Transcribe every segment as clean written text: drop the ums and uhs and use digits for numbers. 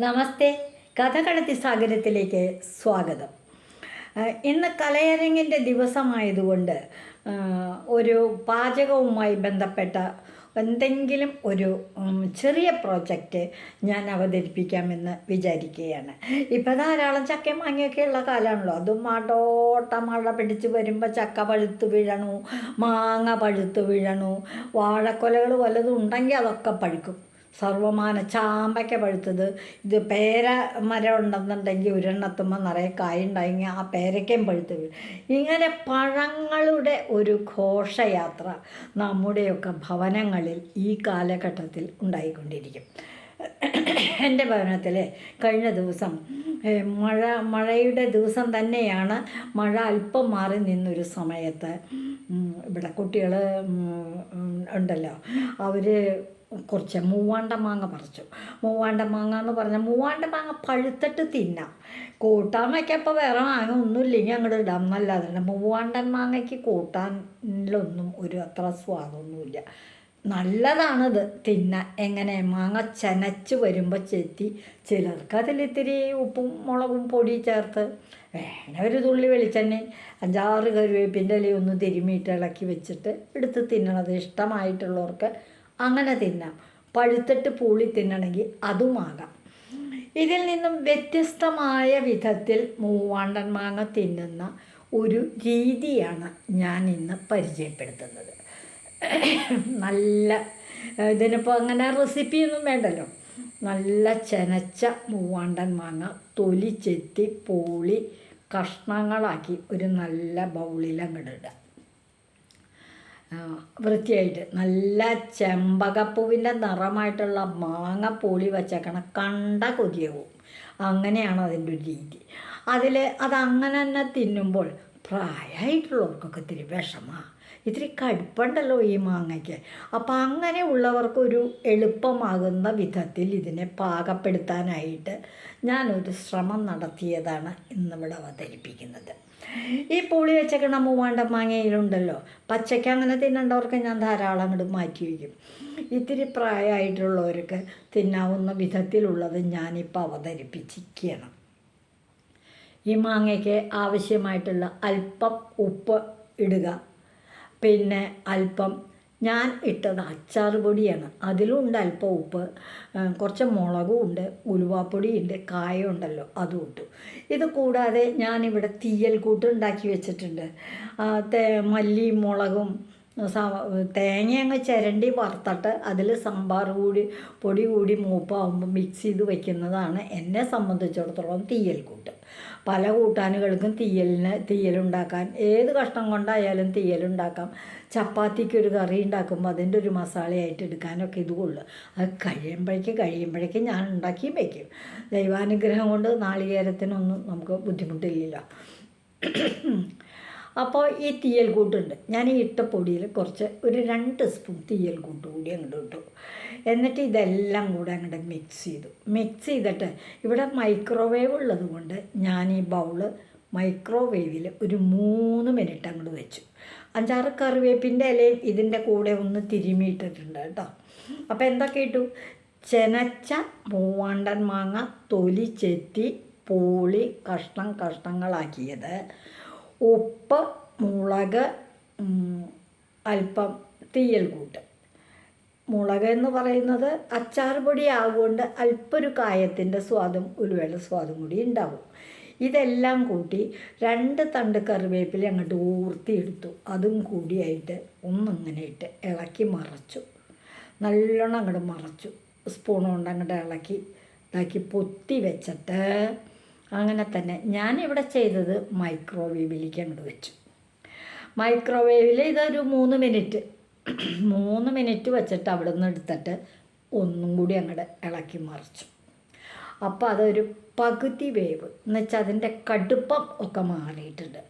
നമസ്തേ. കഥകളത്തി സാഗരത്തിലേക്ക് സ്വാഗതം. ഇന്ന് കലയരങ്ങിൻ്റെ ദിവസമായതുകൊണ്ട് ഒരു പാചകവുമായി ബന്ധപ്പെട്ട എന്തെങ്കിലും ഒരു ചെറിയ പ്രോജക്റ്റ് ഞാൻ അവതരിപ്പിക്കാമെന്ന് വിചാരിക്കുകയാണ്. ഇപ്പം ധാരാളം ചക്കയും മാങ്ങയൊക്കെ ഉള്ള കാലമാണല്ലോ. അതും മഴ പിടിച്ച് വരുമ്പോൾ ചക്ക പഴുത്ത് വീഴണു, മാങ്ങ പഴുത്ത് വീഴണു, വാഴക്കൊലകൾ വല്ലതും ഉണ്ടെങ്കിൽ അതൊക്കെ പഴുക്കും. സർവമാന ചാമ്പയ്ക്ക പഴുത്തത്. ഇത് പേര മരം ഉണ്ടെന്നുണ്ടെങ്കിൽ ഒരെണ്ണത്തുമ്പോൾ നിറയെ കായുണ്ടായെങ്കിൽ ആ പേരയ്ക്കയും പഴുത്ത് വീഴും. ഇങ്ങനെ പഴങ്ങളുടെ ഒരു ഘോഷയാത്ര നമ്മുടെയൊക്കെ ഭവനങ്ങളിൽ ഈ കാലഘട്ടത്തിൽ ഉണ്ടായിക്കൊണ്ടിരിക്കും. എൻ്റെ ഭവനത്തിൽ കഴിഞ്ഞ ദിവസം മഴയുടെ ദിവസം തന്നെയാണ്. മഴ അല്പം മാറി നിന്നൊരു സമയത്ത് ഇവിടെ കുട്ടികൾ ഉണ്ടല്ലോ, അവർ കുറച്ച് മൂവാണ്ട മാങ്ങ പറിച്ചു. മൂവാണ്ട മാങ്ങ എന്ന് പറഞ്ഞാൽ മൂവാണ്ട മാങ്ങ പഴുത്തിട്ട് തിന്നാം, കൂട്ടാൻ വയ്ക്കപ്പോൾ വേറെ മാങ്ങ ഒന്നുമില്ലെങ്കിൽ അങ്ങോട്ട് ഇടാം എന്നല്ലാതെ മൂവാണ്ടൻ മാങ്ങയ്ക്ക് കൂട്ടാനിലൊന്നും ഒരു അത്ര സ്വാദൊന്നുമില്ല. നല്ലതാണിത് തിന്നാൻ. എങ്ങനെ മാങ്ങ ചനച്ച് വരുമ്പോൾ ചെത്തി ചിലർക്ക് അതിലിത്തിരി ഉപ്പും മുളകും പൊടി ചേർത്ത് വേണേ ഒരു തുള്ളി വെളിച്ചെണ്ണ 5-6 കറിവേപ്പിൻ്റെ ഇല ഒന്ന് തിരുമ്മിയിട്ട് ഇളക്കി വെച്ചിട്ട് എടുത്ത് തിന്നണത് ഇഷ്ടമായിട്ടുള്ളവർക്ക് അങ്ങനെ തിന്നാം. പഴുത്തിട്ട് പൂളി തിന്നണമെങ്കിൽ അതുമാകാം. ഇതിൽ നിന്നും വ്യത്യസ്തമായ വിധത്തിൽ മൂവാണ്ടൻ മാങ്ങ തിന്നുന്ന ഒരു രീതിയാണ് ഞാൻ ഇന്ന് പരിചയപ്പെടുത്തുന്നത്. നല്ല ഇതിനിപ്പോൾ അങ്ങനെ റെസിപ്പിയൊന്നും വേണ്ടല്ലോ. നല്ല ചെനച്ച മൂവാണ്ടൻ മാങ്ങ തൊലി ചെത്തി പൂളി കഷ്ണങ്ങളാക്കി ഒരു നല്ല ബൗളിലങ്ങിടുക. വൃത്തിയായിട്ട് നല്ല ചെമ്പകപ്പൂവിൻ്റെ നിറമായിട്ടുള്ള മാങ്ങ പൂളി വച്ചേക്കണം, കണ്ട കൊതിയാവും. അങ്ങനെയാണ് അതിൻ്റെ ഒരു രീതി. അതങ്ങനെ തന്നെ തിന്നുമ്പോൾ പ്രായമായിട്ടുള്ളവർക്കൊക്കെ ഇത്തിരി വിഷമമാണ്, ഇത്തിരി കടുപ്പുണ്ടല്ലോ ഈ മാങ്ങയ്ക്ക്. അപ്പം അങ്ങനെ ഉള്ളവർക്കൊരു എളുപ്പമാകുന്ന വിധത്തിൽ ഇതിനെ പാകപ്പെടുത്താനായിട്ട് ഞാനൊരു ശ്രമം നടത്തിയതാണ് ഇന്നിവിടെ അവതരിപ്പിക്കുന്നത്. ഈ പൂളി വെച്ചേക്കണ മൂവാണ്ട മാങ്ങയിലുണ്ടല്ലോ, പച്ചയ്ക്ക് അങ്ങനെ തിന്നേണ്ടവർക്ക് ഞാൻ ധാരാളം അങ്ങോട്ട് മാറ്റി വയ്ക്കും. ഇത്തിരി പ്രായമായിട്ടുള്ളവർക്ക് തിന്നാവുന്ന വിധത്തിലുള്ളത് ഞാനിപ്പോൾ അവതരിപ്പിച്ചിരിക്കുകയാണ്. ഈ മാങ്ങയ്ക്ക് ആവശ്യമായിട്ടുള്ള അല്പം ഉപ്പ് ഇടുക. പിന്നെ അല്പം ഞാൻ ഇട്ടത് അച്ചാർ പൊടിയാണ്, അതിലുണ്ട് അല്പം ഉപ്പ്, കുറച്ച് മുളകും ഉണ്ട്, ഉലുവാപ്പൊടിയുണ്ട്, കായം ഉണ്ടല്ലോ അതും ഇട്ടു. ഇത് കൂടാതെ ഞാനിവിടെ തീയൽ കൂട്ട് ഉണ്ടാക്കി വെച്ചിട്ടുണ്ട്. മല്ലിയും മുളകും തേങ്ങ അങ്ങ് ചിരണ്ടി വറുത്തിട്ട് അതിൽ സാമ്പാർ പൊടി കൂടി മൂപ്പാകുമ്പോൾ മിക്സ് ചെയ്ത് വയ്ക്കുന്നതാണ് എന്നെ സംബന്ധിച്ചിടത്തോളം തീയൽ കൂട്ട്. പല കൂട്ടാനുകൾക്കും തീയലുണ്ടാക്കാൻ ഏത് കഷ്ണം കൊണ്ടായാലും തീയലുണ്ടാക്കാം. ചപ്പാത്തിക്കൊരു കറി ഉണ്ടാക്കുമ്പോൾ അതിൻ്റെ ഒരു മസാലയായിട്ട് എടുക്കാനൊക്കെ ഇത് കൊള്ളുക. അത് കഴിയുമ്പോഴേക്കും ഞാൻ ഉണ്ടാക്കി വയ്ക്കും. ദൈവാനുഗ്രഹം കൊണ്ട് നാളികേരത്തിനൊന്നും നമുക്ക് ബുദ്ധിമുട്ടില്ലല്ലോ. അപ്പോൾ ഈ തീയൽ കൂട്ടുണ്ട്. ഞാൻ ഈ ഇട്ട പൊടിയിൽ കുറച്ച് ഒരു 2 സ്പൂൺ തീയൽ കൂട്ട് കൂടി അങ്ങോട്ട് ഇട്ടു. എന്നിട്ട് ഇതെല്ലാം കൂടെ അങ്ങോട്ട് മിക്സ് ചെയ്തിട്ട് ഇവിടെ മൈക്രോവേവ് ഉള്ളത് കൊണ്ട് ഞാൻ ഈ ബൗള് മൈക്രോവേവിൽ ഒരു 3 മിനിറ്റ് അങ്ങോട്ട് വെച്ചു. 5-6 കറിവേപ്പിൻ്റെ ഇലയും ഇതിൻ്റെ കൂടെ ഒന്ന് തിരുമിയിട്ടിട്ടുണ്ട് കേട്ടോ. അപ്പോൾ എന്തൊക്കെ ഇട്ടു? ചെനച്ച മൂവാണ്ടൻ മാങ്ങ തൊലി ചെത്തി പൂളി കഷ്ണങ്ങളാക്കിയത്, ഉപ്പ്, മുളക്, അല്പം തീയൽ കൂട്ട്. മുളക് എന്ന് പറയുന്നത് അച്ചാർ പൊടി ആവുകൊണ്ട് അല്പം ഒരു കായത്തിൻ്റെ സ്വാദും ഉലുവയുടെ സ്വാദും കൂടി ഉണ്ടാവും. ഇതെല്ലാം കൂട്ടി 2 തണ്ട് കറിവേപ്പില അങ്ങോട്ട് ഊർത്തിയെടുത്തു. അതും കൂടിയായിട്ട് ഒന്നിങ്ങനെ ഇട്ട് ഇളക്കി മറച്ചു. നല്ലോണം അങ്ങോട്ട് മറച്ചു. സ്പൂൺ കൊണ്ട് അങ്ങോട്ട് ഇതാക്കി പൊത്തി വെച്ചിട്ട് അങ്ങനെ തന്നെ ഞാനിവിടെ ചെയ്തത് മൈക്രോവേവിലേക്ക് അങ്ങോട്ട് വെച്ചു. മൈക്രോവേവിൽ ഇതൊരു 3 മിനിറ്റ് വെച്ചിട്ട് അവിടെ നിന്ന് എടുത്തിട്ട് ഒന്നും കൂടി അങ്ങോട്ട് ഇളക്കി മറിച്ചു. അപ്പോൾ അതൊരു പകുതി വേവ് എന്ന് വെച്ചാൽ അതിൻ്റെ കടുപ്പം ഒക്കെ മാറിയിട്ടുണ്ട്.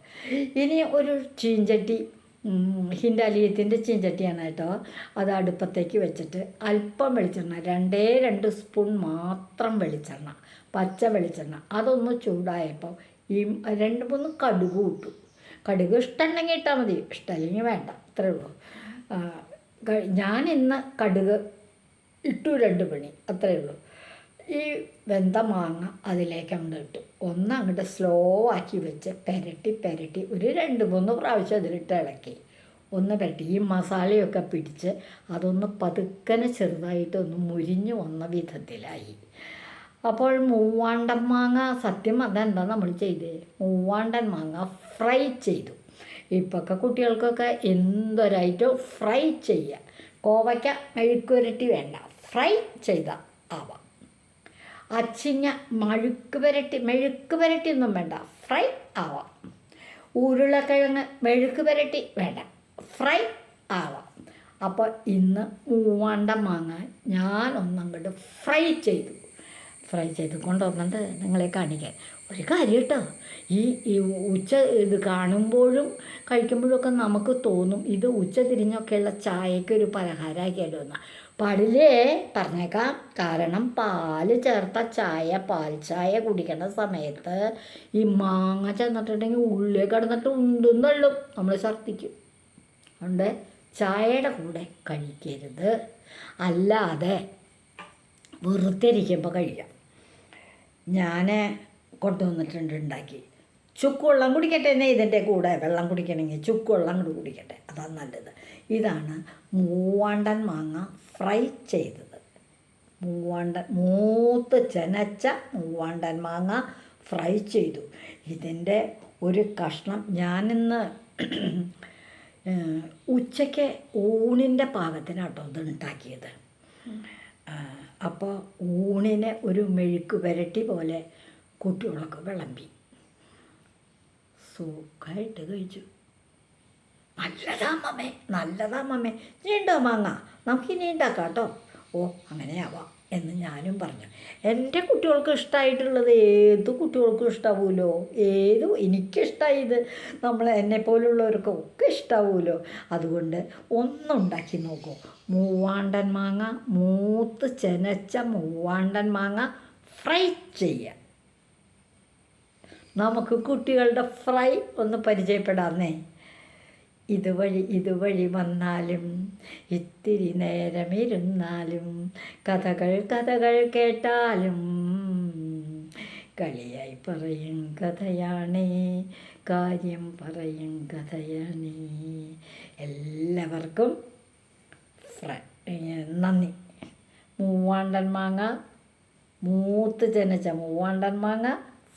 ഇനി ഒരു ചീഞ്ചട്ടി, ഹിൻഡാലിയത്തിൻ്റെ ചീഞ്ചട്ടിയാണ് കേട്ടോ. അത് അടുപ്പത്തേക്ക് വെച്ചിട്ട് അല്പം വെളിച്ചെണ്ണ, 2 സ്പൂൺ മാത്രം വെളിച്ചെണ്ണ, പച്ച വെളിച്ചെണ്ണ, അതൊന്ന് ചൂടായപ്പോൾ ഈ 2-3 കടുക് ഇട്ടു. കടുക് ഇഷ്ടമുണ്ടെങ്കിൽ ഇട്ടാൽ മതി, ഇഷ്ടമല്ലെങ്കിൽ വേണ്ട, അത്രേ ഉള്ളൂ. ഞാൻ ഇന്ന് കടുക് ഇട്ടു 2 മണി, അത്രയേ ഉള്ളൂ. ഈ വെന്ത മാങ്ങ അതിലേക്ക് അങ്ങോട്ട് ഇട്ടു. ഒന്ന് അങ്ങോട്ട് സ്ലോ ആക്കി വെച്ച് പെരട്ടി ഒരു 2-3 പ്രാവശ്യം അതിലിട്ട് ഇളക്കി ഒന്ന് പെരട്ടി ഈ മസാലയൊക്കെ പിടിച്ച് അതൊന്ന് പതുക്കനെ ചെറുതായിട്ടൊന്ന് മുരിഞ്ഞു വന്ന വിധത്തിലായി. അപ്പോൾ മൂവാണ്ടൻ മാങ്ങ സത്യം അതെന്താ നമ്മൾ ചെയ്തത്, മൂവാണ്ടൻ മാങ്ങ ഫ്രൈ ചെയ്തു. ഇപ്പൊക്കെ കുട്ടികൾക്കൊക്കെ എന്തൊരൈറ്റം ഫ്രൈ ചെയ്യുക. കോവയ്ക്ക മെഴുക്കുരട്ടി വേണ്ട, ഫ്രൈ ചെയ്ത ആവാം. അച്ചിങ്ങ മെഴുക്ക് പുരട്ടി ഒന്നും വേണ്ട, ഫ്രൈ ആവാം. ഉരുളക്കിഴങ്ങ് മെഴുക്ക് പുരട്ടി വേണ്ട, ഫ്രൈ ആവാം. അപ്പോൾ ഇന്ന് മൂവാണ്ടൻ മാങ്ങ ഞാനൊന്നങ്ങോട്ട് ഫ്രൈ ചെയ്ത് കൊണ്ടുവന്നിട്ട് നിങ്ങളെ കാണിക്കാൻ. ഒരു കാര്യം കേട്ടോ, ഈ ഉച്ച ഇത് കാണുമ്പോഴും കഴിക്കുമ്പോഴൊക്കെ നമുക്ക് തോന്നും ഇത് ഉച്ച തിരിഞ്ഞൊക്കെയുള്ള ചായക്കൊരു പലഹാരമാക്കിയാലോ എന്ന്. പാടില്ലേ, പറഞ്ഞേക്കാം. കാരണം പാൽ ചേർത്ത പാൽ ചായ കുടിക്കുന്ന സമയത്ത് ഈ മാങ്ങ ചെന്നിട്ടുണ്ടെങ്കിൽ ഉള്ളിൽ കിടന്നിട്ട് ഉണ്ടും തള്ളും, നമ്മൾ ഛർദ്ദിക്കും. അതുകൊണ്ട് ചായയുടെ കൂടെ കഴിക്കരുത്, അല്ലാതെ വെറുതെ കഴിക്കാം. ഞാൻ കൊണ്ടുവന്നിട്ടുണ്ട് ഉണ്ടാക്കി. ചുക്കുവെള്ളം കുടിക്കട്ടെ എന്നേ, ഇതിൻ്റെ കൂടെ വെള്ളം കുടിക്കണമെങ്കിൽ ചുക്കുവെള്ളം കൂടി കുടിക്കട്ടെ, അതാണ് നല്ലത്. ഇതാണ് മൂവാണ്ടൻ മാങ്ങ ഫ്രൈ ചെയ്തത്. മൂത്ത് ചെനച്ച മൂവാണ്ടൻ മാങ്ങ ഫ്രൈ ചെയ്തു. ഇതിൻ്റെ ഒരു കഷ്ണം ഞാനിന്ന് ഉച്ചയ്ക്ക് ഊണിൻ്റെ പാകത്തിനാട്ടോ ഇത് ഉണ്ടാക്കിയത്. അപ്പോൾ ഊണിനെ ഒരു മെഴുക്ക് പുരട്ടി പോലെ കുട്ടികളൊക്കെ വിളമ്പി സുഖമായിട്ട് കഴിച്ചു. നല്ലതാ മമ്മേ, നീണ്ടോ മാങ്ങ, നമുക്കിനി ഉണ്ടാക്കാം കേട്ടോ. ഓ അങ്ങനെയാവാം എന്ന് ഞാനും പറഞ്ഞു. എൻ്റെ കുട്ടികൾക്ക് ഇഷ്ടമായിട്ടുള്ളത് ഏത് കുട്ടികൾക്കും ഇഷ്ടാവുമല്ലോ. എനിക്കിഷ്ടമായി ഇത്, എന്നെപ്പോലുള്ളവർക്കൊക്കെ ഇഷ്ടാവുമല്ലോ. അതുകൊണ്ട് ഒന്നുണ്ടാക്കി നോക്കൂ. മൂവാണ്ടൻ മാങ്ങ, മൂത്ത് ചെനച്ച മൂവാണ്ടൻ മാങ്ങ ഫ്രൈ ചെയ്യുക. നമുക്ക് കുട്ടികളുടെ ഫ്രൈ ഒന്ന് പരിചയപ്പെടാമെന്നേ. ഇതുവഴി വന്നാലും ഇത്തിരി നേരമിരുന്നാലും കഥകൾ കേട്ടാലും കളിയായി പറയും കഥയാണേ, കാര്യം പറയും കഥയാണേ. എല്ലാവർക്കും നന്ദി. മൂവാണ്ടൻ മാങ്ങ, മൂത്ത് ചെനച്ച മൂവാണ്ടൻ മാങ്ങ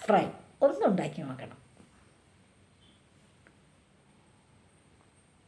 ഫ്രൈ ഒന്നുണ്ടാക്കി നോക്കണം.